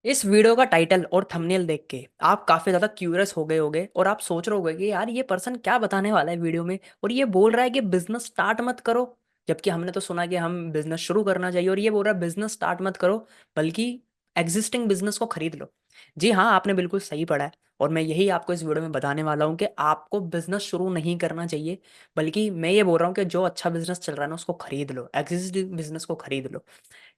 इस वीडियो का टाइटल और थंबनेल देख के आप काफी ज्यादा क्यूरियस हो गए होगे और आप सोच रहे होगे कि यार ये पर्सन क्या बताने वाला है वीडियो में, और ये बोल रहा है कि बिजनेस स्टार्ट मत करो। जबकि हमने तो सुना कि हम बिजनेस शुरू करना चाहिए, और ये बोल रहा है बिजनेस स्टार्ट मत करो, बल्कि एग्जिस्टिंग बिजनेस को खरीद लो। जी हाँ, आपने बिल्कुल सही पढ़ा है। और मैं यही आपको इस वीडियो में बताने वाला हूँ कि आपको बिजनेस शुरू नहीं करना चाहिए, बल्कि मैं ये बोल रहा हूँ कि जो अच्छा बिजनेस चल रहा है ना उसको खरीद लो, एग्जिस्टिंग बिजनेस को खरीद लो।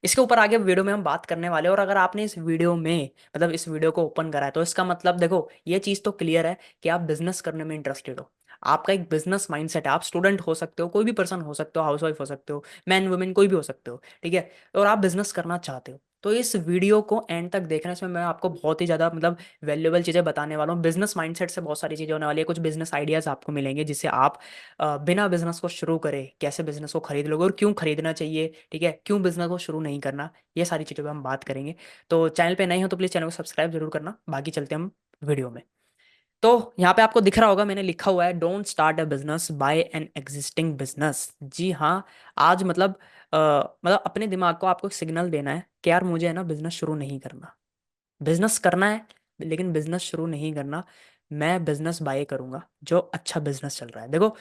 इसके ऊपर आगे वीडियो में हम बात करने वाले हैं। और अगर आपने इस वीडियो में मतलब इस वीडियो को ओपन करा है तो इसका मतलब देखो, ये चीज़ तो क्लियर है कि आप बिजनेस करने में इंटरेस्टेड हो। आपका एक बिजनेस माइंडसेट है। आप स्टूडेंट हो सकते हो, कोई भी पर्सन हो सकते हो, हाउसवाइफ हो सकते हो, मैन वुमेन कोई भी हो सकते हो, ठीक है। और आप बिजनेस करना चाहते हो, तो इस वीडियो को एंड तक देखने से मैं आपको बहुत ही ज़्यादा मतलब वैल्यूएबल चीज़ें बताने वाला हूँ। बिजनेस माइंडसेट से बहुत सारी चीज़ें होने वाली है, कुछ बिजनेस आइडियाज़ आपको मिलेंगे जिससे आप बिना बिजनेस को शुरू करे कैसे बिजनेस को खरीद लोगे और क्यों खरीदना चाहिए, ठीक है, क्यों बिजनेस को शुरू नहीं करना। ये सारी चीज़ों पे हम बात करेंगे। तो चैनल पे नए हो तो प्लीज़ चैनल को सब्सक्राइब जरूर करना। बाकी चलते हैं हम वीडियो में। तो यहाँ पे आपको दिख रहा होगा, मैंने लिखा हुआ है don't start a business by an existing business. जी हाँ, आज मतलब अपने दिमाग को आपको सिग्नल देना है कि यार मुझे है ना बिजनेस शुरू नहीं करना। बिजनेस करना है लेकिन बिजनेस शुरू नहीं करना। मैं बिजनेस बाय करूंगा जो अच्छा बिजनेस चल रहा है। देखो,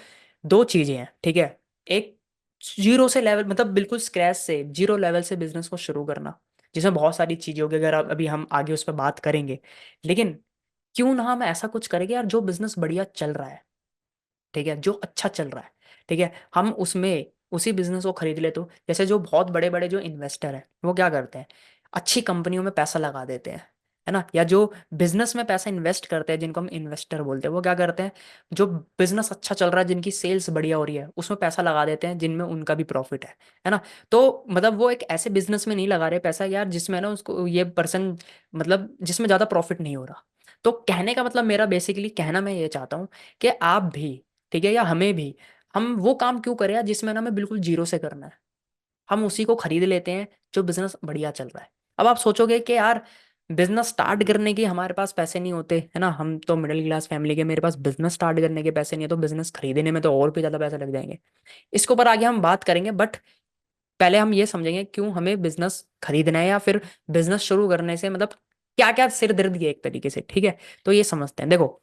दो चीजें हैं, ठीक है। एक, जीरो से लेवल मतलब बिल्कुल स्क्रैच से जीरो लेवल से बिजनेस को शुरू करना, जिसमें बहुत सारी चीजें होगी, अगर अभी हम आगे उस पर बात करेंगे। लेकिन क्यों ना हम ऐसा कुछ करेंगे यार जो बिजनेस बढ़िया चल रहा है, ठीक है, जो अच्छा चल रहा है, ठीक है, हम उसमें उसी बिजनेस को खरीद ले। तो जैसे जो बहुत बड़े बड़े जो इन्वेस्टर हैं वो क्या करते हैं, अच्छी कंपनियों में पैसा लगा देते हैं, है ना। या जो बिजनेस में पैसा इन्वेस्ट करते हैं जिनको हम इन्वेस्टर बोलते हैं, वो क्या करते हैं, जो बिजनेस अच्छा चल रहा है, जिनकी सेल्स बढ़िया हो रही है, उसमें पैसा लगा देते हैं जिनमें उनका भी प्रॉफिट है ना। तो मतलब वो एक ऐसे बिजनेस में नहीं लगा रहे पैसा यार जिसमें ना उसको ये पर्सन मतलब जिसमें ज्यादा प्रॉफिट नहीं हो रहा। तो कहने का मतलब मेरा बेसिकली कहना मैं ये चाहता हूँ कि आप भी, ठीक है, या हमें भी, हम वो काम क्यों करें यार जिसमें ना हमें बिल्कुल जीरो से करना है। हम उसी को खरीद लेते हैं जो बिजनेस बढ़िया चल रहा है। अब आप सोचोगे कि यार बिजनेस स्टार्ट करने के हमारे पास पैसे नहीं होते, है ना, हम तो मिडिल क्लास फैमिली के, मेरे पास बिजनेस स्टार्ट करने के पैसे नहीं है, तो बिजनेस खरीदने में तो और भी ज्यादा पैसे लग जाएंगे। इसके ऊपर आगे हम बात करेंगे, बट पहले हम ये समझेंगे क्यों हमें बिजनेस खरीदना है, या फिर बिजनेस शुरू करने से मतलब क्या क्या सिर दर्द है एक तरीके से, ठीक है। तो ये समझते हैं। देखो,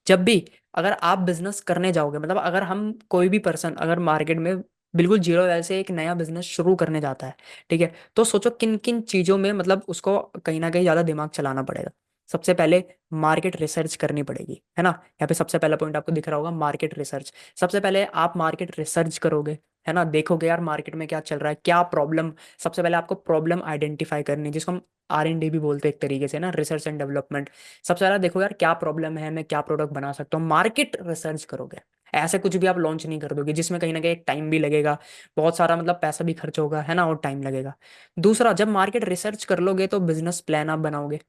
जब भी अगर आप बिजनेस करने जाओगे, मतलब अगर हम कोई भी पर्सन अगर मार्केट में बिल्कुल जीरो लेवल से एक नया बिजनेस शुरू करने जाता है, ठीक है, तो सोचो किन किन चीजों में मतलब उसको कहीं ना कहीं ज्यादा दिमाग चलाना पड़ेगा। सबसे पहले मार्केट रिसर्च करनी पड़ेगी, है ना। यहाँ पे सबसे पहला पॉइंट आपको दिख रहा होगा, मार्केट रिसर्च। सबसे पहले आप मार्केट रिसर्च करोगे, है ना, देखोगे यार मार्केट में क्या चल रहा है, क्या प्रॉब्लम। सबसे पहले आपको प्रॉब्लम आइडेंटिफाई करनी है, जिसको हम R&D भी बोलते हैं एक तरीके से ना, रिसर्च एंड डेवलपमेंट। सबसे पहले देखो यार क्या प्रॉब्लम है, मैं क्या प्रोडक्ट बना सकता हूँ, मार्केट रिसर्च करोगे। ऐसे कुछ भी आप लॉन्च नहीं कर दोगे जिसमें कहीं ना कहीं टाइम भी लगेगा, बहुत सारा मतलब पैसा भी खर्च होगा, है ना, और टाइम लगेगा। दूसरा, जब मार्केट रिसर्च कर लोगे तो बिजनेस प्लान आप बनाओगे,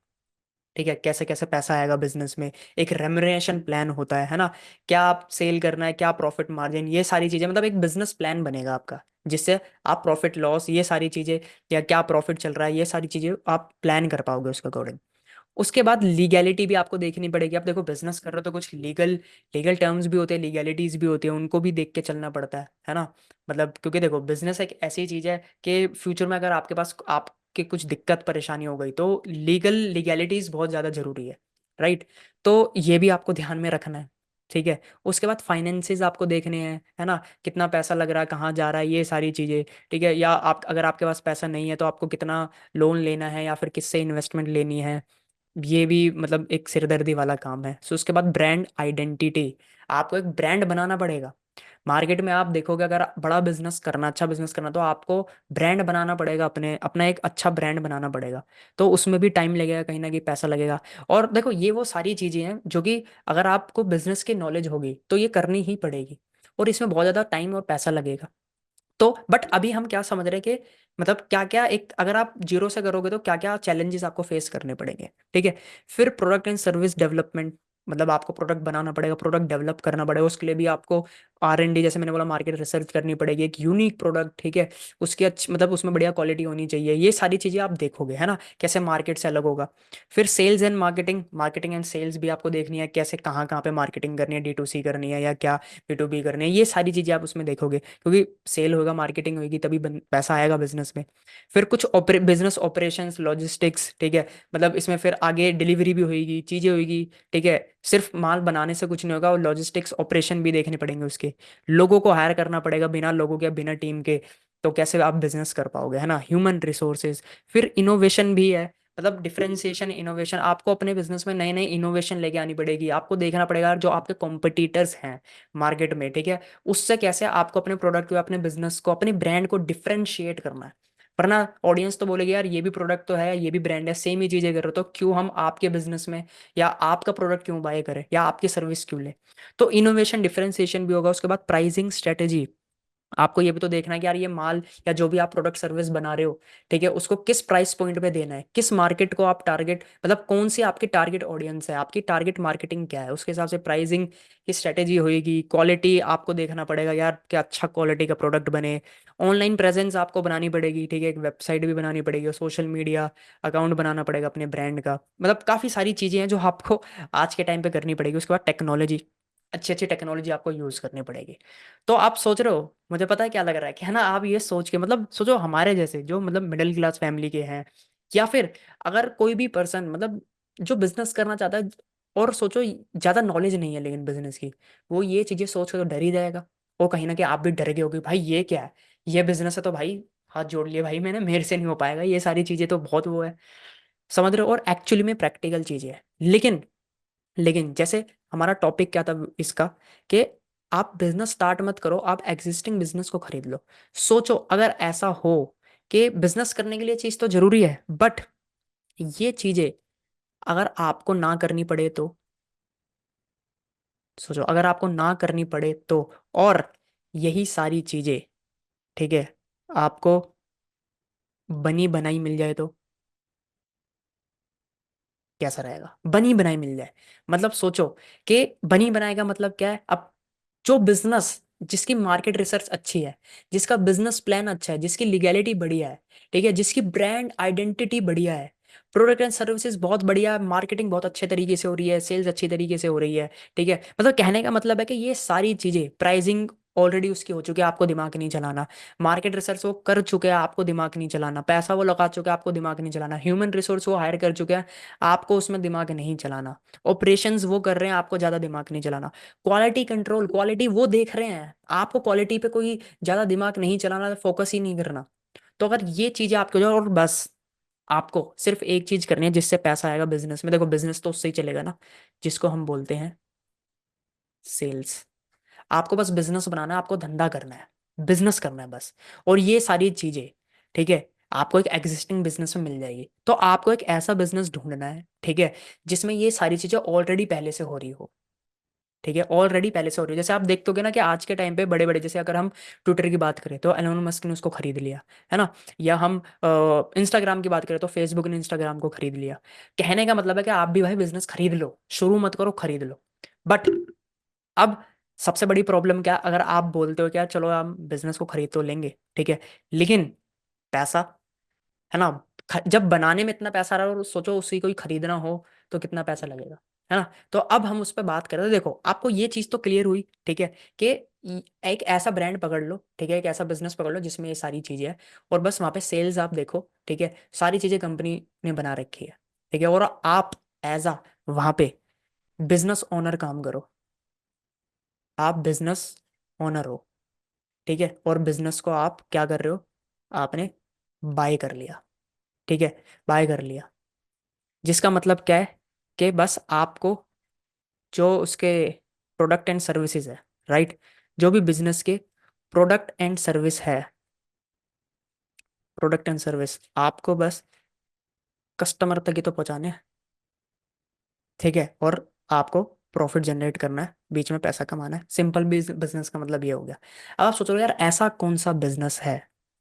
ठीक है, कैसे कैसे पैसा आएगा बिजनेस में। एक रेम्युनरेशन प्लान होता है ना, क्या आप सेल करना है, क्या प्रॉफिट मार्जिन, ये सारी चीजें मतलब एक बिजनेस प्लान बनेगा आपका, जिससे आप प्रॉफिट लॉस ये सारी चीजें, या क्या प्रॉफिट चल रहा है, ये सारी चीजें आप प्लान कर पाओगे उसके अकॉर्डिंग। उसके बाद लीगैलिटी भी आपको देखनी पड़ेगी। आप देखो बिजनेस कर रहे हो तो कुछ लीगल लीगल टर्म्स भी होते हैं, लीगैलिटीज भी होती है, उनको भी देख के चलना पड़ता है ना। मतलब क्योंकि देखो बिजनेस एक ऐसी चीज है कि फ्यूचर में अगर आपके पास आपके कुछ दिक्कत परेशानी हो गई तो लीगल लीगैलिटीज बहुत ज़्यादा जरूरी है, राइट। तो ये भी आपको ध्यान में रखना है, ठीक है। उसके बाद फाइनेंसेस आपको देखने हैं, है ना, कितना पैसा लग रहा है, कहाँ जा रहा है, ये सारी चीज़ें, ठीक है। या आप अगर आपके पास पैसा नहीं है तो आपको कितना लोन लेना है या फिर किससे इन्वेस्टमेंट लेनी है, ये भी मतलब एक सिरदर्दी वाला काम है। सो उसके बाद ब्रांड आइडेंटिटी, आपको एक ब्रांड बनाना पड़ेगा। मार्केट में आप देखोगे अगर बड़ा बिजनेस करना, अच्छा बिजनेस करना, तो आपको ब्रांड बनाना पड़ेगा, अपने अपना एक अच्छा ब्रांड बनाना पड़ेगा। तो उसमें भी टाइम लगेगा, कहीं ना कहीं पैसा लगेगा। और देखो ये वो सारी चीजें हैं जो कि अगर आपको बिजनेस की नॉलेज होगी तो ये करनी ही पड़ेगी, और इसमें बहुत ज्यादा टाइम और पैसा लगेगा। तो बट अभी हम क्या समझ रहे हैं कि मतलब क्या क्या, एक अगर आप जीरो से करोगे तो क्या क्या चैलेंजेस आपको फेस करने पड़ेंगे, ठीक है। फिर प्रोडक्ट एंड सर्विस डेवलपमेंट, मतलब आपको प्रोडक्ट बनाना पड़ेगा, प्रोडक्ट डेवलप करना पड़ेगा, उसके लिए भी आपको R&D, जैसे मैंने बोला, मार्केट रिसर्च करनी पड़ेगी, एक यूनिक प्रोडक्ट, ठीक है, उसकी अच्छी मतलब उसमें बढ़िया क्वालिटी होनी चाहिए, ये सारी चीज़ें आप देखोगे, है ना, कैसे मार्केट से अलग होगा। फिर sales and marketing, marketing and sales भी आपको देखनी है, कैसे कहाँ कहाँ पे मार्केटिंग करनी है, D2C करनी है या क्या B2B करनी है, ये सारी चीज़ें आप उसमें देखोगे, क्योंकि सेल होगा, मार्केटिंग होगी, तभी पैसा आएगा बिजनेस में। फिर कुछ बिजनेस ऑपरेशंस, लॉजिस्टिक्स, ठीक है, मतलब इसमें फिर आगे डिलीवरी भी होगी, चीज़ें होगी, ठीक है, सिर्फ माल बनाने से कुछ नहीं होगा, और लॉजिस्टिक्स ऑपरेशन भी देखने पड़ेंगे उसके, लोगों को हायर करना पड़ेगा, बिना लोगों के, बिना टीम के, तो कैसे आप बिजनेस कर पाओगे, है ना, ह्यूमन रिसोर्सेज। फिर इनोवेशन भी है, मतलब डिफरेंशिएशन, इनोवेशन, आपको अपने बिजनेस में नई नई इनोवेशन लेके आनी पड़ेगी, आपको देखना पड़ेगा जो आपके कॉम्पिटिटर्स हैं मार्केट में, ठीक है, उससे कैसे आपको अपने प्रोडक्ट को, अपने बिजनेस को, अपने ब्रांड को डिफरेंशिएट करना है। वरना ऑडियंस तो बोलेगी यार ये भी प्रोडक्ट तो है, ये भी ब्रांड है, सेम ही चीजें कर रहे हो, तो क्यों हम आपके बिजनेस में या आपका प्रोडक्ट क्यों बाय करें या आपकी सर्विस क्यों ले। तो इनोवेशन, डिफरेंशिएशन भी होगा। उसके बाद प्राइसिंग स्ट्रेटेजी, आपको ये भी तो देखना है कि यार ये माल या जो भी आप प्रोडक्ट सर्विस बना रहे हो, ठीक है, उसको किस प्राइस पॉइंट पे देना है, किस मार्केट को आप टारगेट, मतलब कौन सी आपकी टारगेट ऑडियंस है, आपकी टारगेट मार्केटिंग क्या है, उसके हिसाब से प्राइसिंग की स्ट्रेटेजी होगी। क्वालिटी आपको देखना पड़ेगा यार, क्या अच्छा क्वालिटी का प्रोडक्ट बने। ऑनलाइन प्रेजेंस आपको बनानी पड़ेगी, ठीक है, एक वेबसाइट भी बनानी पड़ेगी, और सोशल मीडिया अकाउंट बनाना पड़ेगा अपने ब्रांड का, मतलब काफ़ी सारी चीज़ें हैं जो आपको आज के टाइम पे करनी पड़ेगी। उसके बाद टेक्नोलॉजी, अच्छी अच्छी टेक्नोलॉजी आपको यूज़ करनी पड़ेगी। तो आप सोच रहे हो, मुझे पता है क्या लग रहा है कि, है ना, आप ये सोच के, मतलब सोचो हमारे जैसे जो मतलब मिडिल क्लास फैमिली के हैं, या फिर अगर कोई भी पर्सन मतलब जो बिजनेस करना चाहता है, और सोचो ज़्यादा नॉलेज नहीं है लेकिन बिजनेस की, वो ये चीज़ें सोच कर तो डर ही जाएगा। और कहीं ना कहीं आप भी डर गए होगे, भाई ये क्या है, ये बिजनेस है तो भाई हाथ जोड़ लिए भाई मैंने, मेरे से नहीं हो पाएगा, ये सारी चीज़ें तो बहुत वो है, समझ रहे हो, और एक्चुअली में प्रैक्टिकल चीज़ें हैं। लेकिन जैसे हमारा टॉपिक क्या था इसका, कि आप बिजनेस स्टार्ट मत करो, आप एग्जिस्टिंग बिजनेस को खरीद लो। सोचो अगर ऐसा हो कि बिजनेस करने के लिए चीज तो जरूरी है, बट ये चीजें अगर आपको ना करनी पड़े तो, सोचो अगर आपको ना करनी पड़े तो, और यही सारी चीजें, ठीक है, आपको बनी बनाई मिल जाए तो कैसा रहेगा, बनी बनाई मिल जाए। मतलब सोचो कि बनी बनाई का मतलब क्या है, अब जो बिजनेस, जिसकी मार्केट रिसर्च अच्छी है, जिसका बिजनेस प्लान अच्छा है, जिसकी लीगैलिटी बढ़िया है, ठीक है, जिसकी ब्रांड आइडेंटिटी बढ़िया है, प्रोडक्ट एंड सर्विसेज बहुत बढ़िया है, मार्केटिंग बहुत अच्छे तरीके से हो रही है, सेल्स अच्छी तरीके से हो रही है, ठीक है, मतलब कहने का मतलब है कि ये सारी चीजें, प्राइसिंग ऑलरेडी उसकी हो चुकी है, आपको दिमाग नहीं चलाना, मार्केट रिसर्च वो कर चुके हैं, आपको दिमाग नहीं चलाना, पैसा वो लगा चुके हैं, आपको दिमाग नहीं चलाना, ह्यूमन रिसोर्स वो हायर कर चुके हैं, आपको उसमें दिमाग नहीं चलाना, ऑपरेशंस वो कर रहे हैं, आपको ज्यादा दिमाग नहीं चलाना, क्वालिटी कंट्रोल, क्वालिटी वो देख रहे हैं, आपको क्वालिटी पे कोई ज्यादा दिमाग नहीं चलाना, फोकस ही नहीं करना। तो अगर ये चीजें आपके हो जाए, और बस आपको सिर्फ एक चीज करनी है जिससे पैसा आएगा बिजनेस में, देखो बिजनेस तो उससे ही चलेगा ना जिसको हम बोलते हैं सेल्स। आपको बस बिजनेस बनाना है, आपको धंधा करना है, बिजनेस करना है बस। और ये सारी चीजें, ठीक है, आपको एक एग्जिस्टिंग बिजनेस में मिल जाएगी। तो आपको एक ऐसा बिजनेस ढूंढना है, ठीक है, जिसमें ये सारी चीजें ऑलरेडी पहले से हो रही हो, ठीक है, ऑलरेडी पहले से हो रही है। जैसे आप देखते होगे ना कि आज के टाइम पे बड़े बड़े, जैसे अगर हम ट्विटर की बात करें तो एलोन मस्क ने उसको खरीद लिया, है ना, या हम इंस्टाग्राम की बात करें तो फेसबुक ने इंस्टाग्राम को खरीद लिया। कहने का मतलब है कि आप भी भाई बिजनेस खरीद लो, शुरू मत करो, खरीद लो। बट अब सबसे बड़ी प्रॉब्लम क्या, अगर आप बोलते हो कि यार चलो हम बिजनेस को खरीद तो लेंगे, ठीक है, लेकिन पैसा, है ना, जब बनाने में इतना पैसा आ रहा है और सोचो उसी को ही खरीदना हो तो कितना पैसा लगेगा, है ना। तो अब हम उस पर बात करें तो देखो आपको ये चीज तो क्लियर हुई, ठीक है, कि एक ऐसा ब्रांड पकड़ लो, ठीक है, एक ऐसा बिजनेस पकड़ लो जिसमें ये सारी चीजें हैं, और बस वहां पे सेल्स आप देखो, ठीक है, सारी चीजें कंपनी ने बना रखी है, ठीक है, और आप एज अ वहां पे बिजनेस ओनर काम करो, आप बिजनेस ओनर हो, ठीक है, और बिजनेस को आप क्या कर रहे हो, आपने बाय कर लिया, ठीक है, बाय कर लिया, जिसका मतलब क्या है कि बस आपको जो उसके प्रोडक्ट एंड सर्विसेज है, राइट, जो भी बिजनेस के प्रोडक्ट एंड सर्विस है, प्रोडक्ट एंड सर्विस आपको बस कस्टमर तक ही तो पहुंचाने हैं, ठीक है, और आपको प्रॉफिट जनरेट करना है, बीच में पैसा कमाना है, सिंपल बिजनेस का मतलब ये हो गया। अब आप सोचोगे यार ऐसा कौन सा बिजनेस है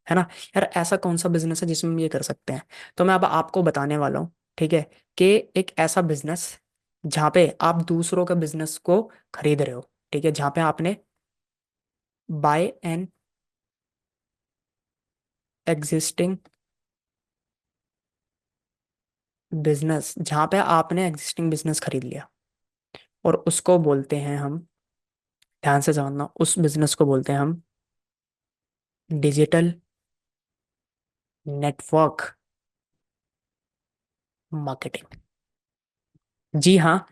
ना, यार ऐसा कौन सा बिजनेस है जिसमें हम ये कर सकते हैं। तो मैं अब आपको बताने वाला हूँ, ठीक है, कि एक ऐसा बिजनेस जहाँ पे आप दूसरों के बिजनेस को खरीद रहे हो, ठीक है, जहाँ पे आपने बाय एन एग्जिस्टिंग बिजनेस, जहाँ पे आपने एग्जिस्टिंग बिजनेस खरीद लिया, और उसको बोलते हैं हम, ध्यान से समझना, उस बिजनेस को बोलते हैं हम डिजिटल नेटवर्क मार्केटिंग। जी हाँ,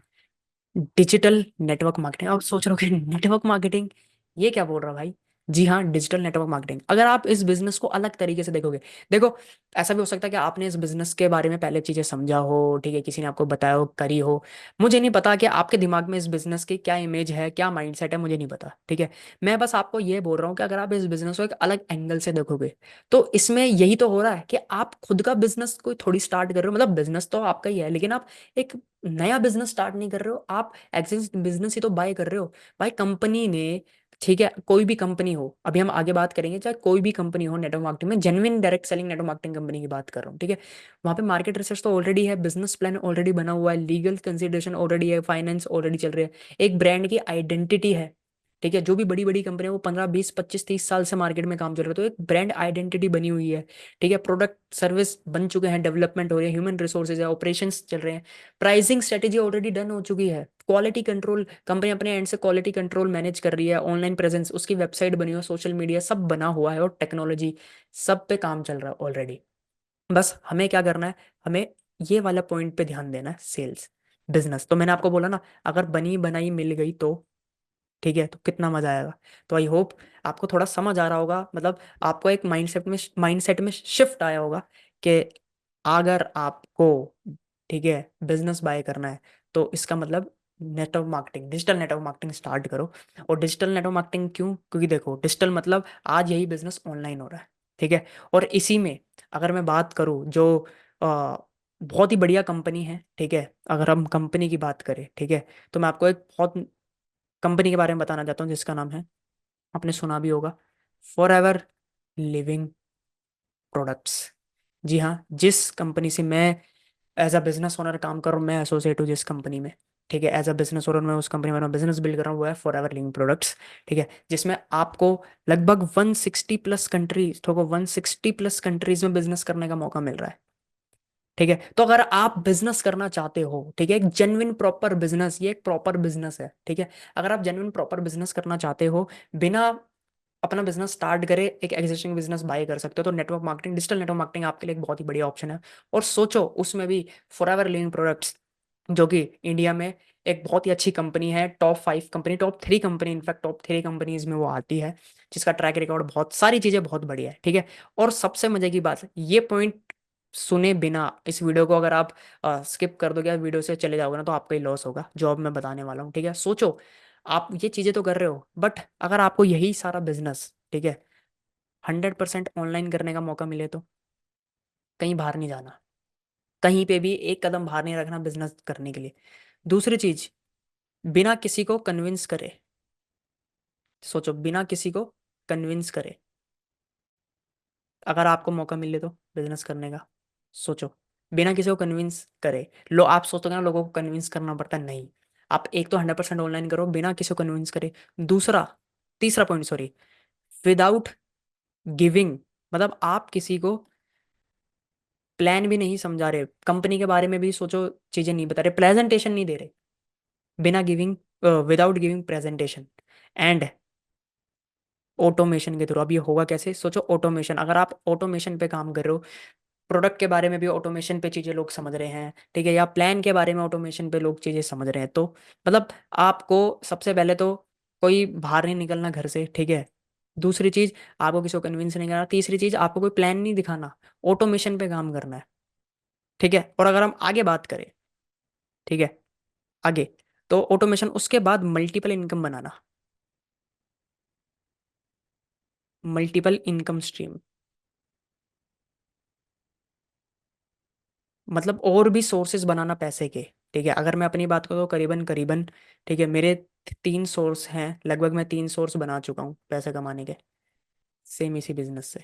डिजिटल नेटवर्क मार्केटिंग। आप सोच रहे हो कि नेटवर्क मार्केटिंग, ये क्या बोल रहा भाई? जी हाँ, डिजिटल नेटवर्क मार्केटिंग। अगर आप इस बिजनेस को अलग तरीके से देखोगे, देखो, ऐसा भी हो सकता है कि आपने इस बिजनेस के बारे में पहले चीजें समझा हो, ठीक है, किसी ने आपको बताया हो, करी हो। मुझे नहीं पता कि आपके दिमाग में इस बिजनेस की क्या इमेज है, क्या माइंडसेट है, मुझे नहीं पता, ठीक है। मैं बस आपको ये बोल रहा हूँ कि अगर आप इस बिजनेस को एक अलग एंगल से देखोगे, तो इसमें यही तो हो रहा है कि आप खुद का बिजनेस कोई थोड़ी स्टार्ट कर रहे हो। मतलब बिजनेस तो आपका ही है, लेकिन आप एक नया बिजनेस स्टार्ट नहीं कर रहे हो, आप एग्जिस्ट बिजनेस ही तो बाय कर रहे हो। भाई कंपनी ने, ठीक है, कोई भी कंपनी हो, अभी हम आगे बात करेंगे, चाहे कोई भी कंपनी हो नेटवर्क मार्केटिंग में, genuine direct selling network marketing company की बात कर रहा हूँ, ठीक है। वहाँ पे मार्केट रिसर्च तो ऑलरेडी है, बिजनेस प्लान ऑलरेडी बना हुआ है, लीगल कंसिडरेशन ऑलरेडी है, फाइनेंस ऑलरेडी चल रही है, एक ब्रांड की आइडेंटिटी है, ठीक है। जो भी बड़ी बड़ी कंपनी है वो 15 20 25 30 साल से मार्केट में काम चल रहा है, तो एक ब्रांड आइडेंटिटी बनी हुई है, ठीक है। प्रोडक्ट सर्विस बन चुके हैं, डेवलपमेंट हो रही है, ह्यूमन रिसोर्सेज है, ऑपरेशंस चल रहे हैं, प्राइसिंग स्ट्रेटेजी ऑलरेडी डन हो चुकी है, क्वालिटी कंट्रोल, कंपनी अपने एंड से क्वालिटी कंट्रोल मैनेज कर रही है, ऑनलाइन प्रेजेंस, उसकी वेबसाइट बनी हो, सोशल मीडिया सब बना हुआ है, और टेक्नोलॉजी सब पे काम चल रहा है ऑलरेडी। बस हमें क्या करना है, हमें ये वाला पॉइंट पे ध्यान देना है, सेल्स बिजनेस। तो मैंने आपको बोला ना, अगर बनी बनाई मिल गई तो, ठीक है, तो कितना मजा आएगा। तो आई होप आपको थोड़ा समझ आ रहा होगा, मतलब आपको एक माइंडसेट में शिफ्ट आया होगा कि अगर आपको, ठीक है, बिजनेस बाय करना है, तो इसका मतलब network marketing, digital network marketing start करो। और डिजिटल नेटवर्क मार्केटिंग क्यों? क्योंकि देखो, डिजिटल मतलब आज यही बिजनेस ऑनलाइन हो रहा है, ठीक है। और इसी में अगर मैं बात करूँ, जो बहुत ही बढ़िया कंपनी है, ठीक है, अगर हम कंपनी की बात करें, ठीक है, तो मैं आपको एक बहुत कंपनी के बारे में बताना चाहता हूँ, जिसका नाम है, आपने सुना भी होगा, फॉर एवर लिविंग प्रोडक्ट्स। जी हाँ, जिस कंपनी से मैं एज अ बिजनेस ओनर काम कर रहा हूँ, मैं एसोसिएट हूँ जिस कंपनी में, ठीक है, एज अ बिजनेस ओनर मैं उस कंपनी में बिजनेस बिल्ड कर रहा हूँ, वो है फॉर एवर लिविंग प्रोडक्ट्स, ठीक है। जिसमें आपको लगभग 160+ कंट्रीज, तो 160+ कंट्रीज में बिजनेस करने का मौका मिल रहा है, ठीक है। तो अगर आप बिजनेस करना चाहते हो, ठीक है, एक जेन्युइन प्रॉपर बिजनेस, ये एक प्रॉपर बिजनेस है, ठीक है। अगर आप जेन्युइन प्रॉपर बिजनेस करना चाहते हो, बिना अपना बिजनेस स्टार्ट करे एक एग्जिस्टिंग बिजनेस बाय कर सकते हो, तो network marketing, digital network marketing आपके लिए एक बहुत ही बढ़िया ऑप्शन है। और सोचो उसमें भी फॉरएवर लिविंग प्रोडक्ट्स, जो कि इंडिया में एक बहुत ही अच्छी कंपनी है, top 5 company, top 3 company, in fact top 3 companies में वो आती है, जिसका ट्रैक रिकॉर्ड, बहुत सारी चीजें बहुत बढ़िया है, ठीक है। और सबसे मजे की बात है, ये पॉइंट सुने बिना इस वीडियो को अगर आप स्किप कर दोगे या वीडियो से चले जाओगे ना, तो आपका ही लॉस होगा, जो अब मैं बताने वाला हूँ, ठीक है। सोचो, आप ये चीजें तो कर रहे हो, बट अगर आपको यही सारा बिजनेस, ठीक है, 100% ऑनलाइन करने का मौका मिले, तो कहीं बाहर नहीं जाना, कहीं पे भी एक कदम बाहर नहीं रखना बिजनेस करने के लिए। दूसरी चीज, बिना किसी को कन्विंस करे, सोचो, बिना किसी को कन्विंस करे अगर आपको मौका मिले तो बिजनेस करने का, सोचो, बिना किसी को कन्विंस करे। लो, आप सोचोगे ना लोगों को कन्विंस करना पड़ता है, नहीं। आप एक तो 100% ऑनलाइन करो बिना किसी को कन्विंस करे। दूसरा, तीसरा पॉइंट, सॉरी, विदाउट गिविंग, मतलब आप किसी को प्लान भी नहीं समझा रहे, कंपनी के बारे में भी सोचो, चीजें नहीं बता रहे, प्रेजेंटेशन नहीं दे रहे, बिना giving, without giving presentation, and automation के थ्रू। अब ये होगा कैसे? सोचो, ऑटोमेशन, अगर आप ऑटोमेशन पे काम कर रहे हो, प्रोडक्ट के बारे में भी ऑटोमेशन पे चीजें लोग समझ रहे हैं, ठीक है, या प्लान के बारे में ऑटोमेशन पे लोग चीजें समझ रहे हैं, तो मतलब आपको सबसे पहले तो कोई बाहर नहीं निकलना घर से, ठीक है। दूसरी चीज, आपको किसी को कन्विंस नहीं करना। तीसरी चीज, आपको कोई प्लान नहीं दिखाना, ऑटोमेशन पे काम करना है, ठीक है। और अगर हम आगे बात करें, ठीक है, आगे, तो ऑटोमेशन, उसके बाद मल्टीपल इनकम बनाना, मल्टीपल इनकम स्ट्रीम, मतलब और भी सोर्सेज बनाना पैसे के, ठीक है। अगर मैं अपनी बात करूँ तो करीबन करीबन, ठीक है, मेरे 3 सोर्स हैं, लगभग मैं 3 सोर्स बना चुका हूँ पैसे कमाने के, सेम इसी बिजनेस से,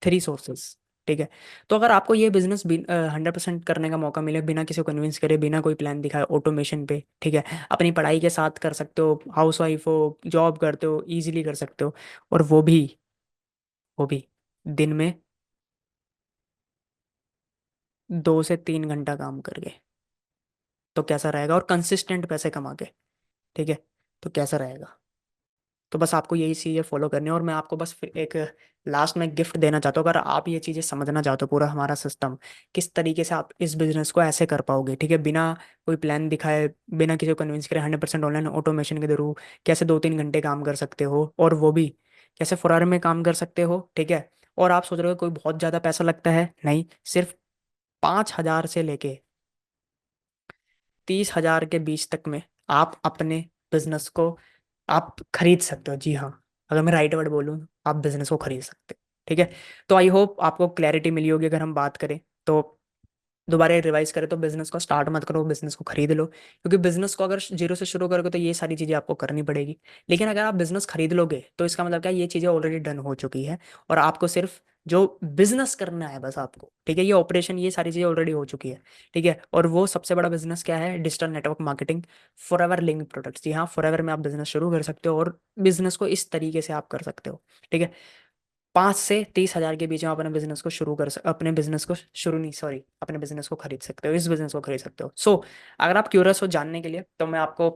3 सोर्सेज, ठीक है। तो अगर आपको ये बिजनेस 100% करने का मौका मिले, बिना किसी को कन्विंस करे, बिना कोई प्लान दिखाए, ऑटोमेशन पे, ठीक है, अपनी पढ़ाई के साथ कर सकते हो, हाउस वाइफ हो, जॉब करते हो, इजीली कर सकते हो, और वो भी दिन में 2 से 3 घंटा काम करके, तो कैसा रहेगा, और कंसिस्टेंट पैसे कमा के, ठीक है, तो कैसा रहेगा। तो बस आपको यही चीज़ें फॉलो करनी है, और मैं आपको बस फिर एक लास्ट में गिफ्ट देना चाहता हूँ। अगर आप ये चीज़ें समझना चाहते हो, पूरा हमारा सिस्टम किस तरीके से आप इस बिजनेस को ऐसे कर पाओगे, ठीक है, बिना कोई प्लान दिखाए, बिना किसी को कन्विंस करे, 100% ऑनलाइन ऑटोमेशन के थ्रू कैसे 2-3 घंटे काम कर सकते हो, और वो भी कैसे फुरार में काम कर सकते हो, ठीक है। और आप सोच रहे हो कोई बहुत ज़्यादा पैसा लगता है, नहीं, सिर्फ 5,000 से लेके 30,000 के बीच तक में आप अपने बिजनेस को आप खरीद सकते हो। जी हाँ, अगर मैं राइट वर्ड बोलूँ, आप बिजनेस को खरीद सकते हो, ठीक है। तो आई होप आपको क्लैरिटी मिली होगी। अगर हम बात करें तो दोबारा रिवाइज करें तो बिजनेस को स्टार्ट मत करो, बिजनेस को खरीद लो, क्योंकि बिजनेस को अगर जीरो से शुरू करोगे तो ये सारी चीज़ें आपको करनी पड़ेगी। लेकिन अगर आप बिजनेस खरीद लोगे तो इसका मतलब क्या है, ये चीज़ें ऑलरेडी डन हो चुकी है, और आपको सिर्फ जो बिजनेस करना है बस आपको, ठीक है, ये ऑपरेशन, ये सारी चीज़ें ऑलरेडी हो चुकी है, ठीक है। और वो सबसे बड़ा बिजनेस क्या है, digital network marketing, forever link products. जी हाँ, फॉरएवर में आप बिजनेस शुरू कर सकते हो, और बिजनेस को इस तरीके से आप कर सकते हो, ठीक है। 5 से 30 हजार के बीच में अपने बिजनेस को शुरू अपने बिजनेस को शुरू नहीं, सॉरी, अपने बिजनेस को खरीद सकते हो, इस बिजनेस को खरीद सकते हो। सो अगर आप क्यूरियस हो जानने के लिए, तो मैं आपको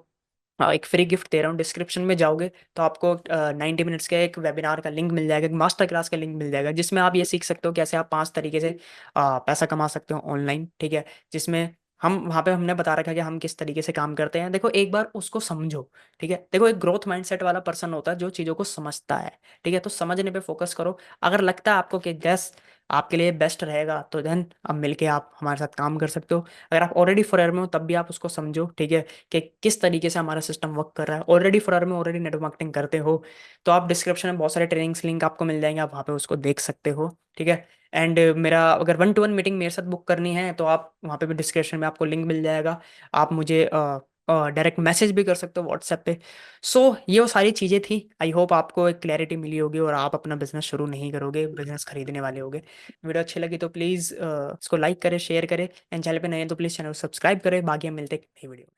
एक फ्री गिफ्ट दे रहा हूँ। डिस्क्रिप्शन में जाओगे तो आपको 90 मिनट्स का एक वेबिनार का लिंक मिल जाएगा, एक मास्टर क्लास का लिंक मिल जाएगा, जिसमें आप ये सीख सकते हो कैसे आप 5 तरीके से पैसा कमा सकते हो ऑनलाइन, ठीक है। जिसमें हम वहाँ पे हमने बता रखा है कि हम किस तरीके से काम करते हैं। देखो, एक बार उसको समझो, ठीक है। देखो, एक ग्रोथ माइंडसेट वाला पर्सन होता है जो चीज़ों को समझता है, ठीक है। तो समझने पे फोकस करो। अगर लगता है आपको कि यस, आपके लिए बेस्ट रहेगा, तो देन अब मिलके आप हमारे साथ काम कर सकते हो। अगर आप ऑलरेडी फॉरर में हो तब भी आप उसको समझो, ठीक है, कि किस तरीके से हमारा सिस्टम वर्क कर रहा है। ऑलरेडी फॉरर में, ऑलरेडी नेटवर्क मार्केटिंग करते हो, तो आप डिस्क्रिप्शन में बहुत सारे ट्रेनिंग्स लिंक आपको मिल जाएंगे, आप वहाँ पे उसको देख सकते हो, ठीक है। एंड मेरा अगर 1-to-1 मीटिंग मेरे साथ बुक करनी है तो आप वहाँ पे भी डिस्क्रिप्शन में आपको लिंक मिल जाएगा। आप मुझे डायरेक्ट मैसेज भी कर सकते हो व्हाट्सएप पे। सो ये वो सारी चीज़ें थी। आई होप आपको एक क्लैरिटी मिली होगी, और आप अपना बिजनेस शुरू नहीं करोगे, बिजनेस खरीदने वाले होगे। वीडियो अच्छी लगी तो प्लीज़ इसको लाइक करें, शेयर करें, एंड चैनल पे नए हैं तो प्लीज़ चैनल को सब्सक्राइब करें। बाकी हम मिलते हैं नई वीडियो में।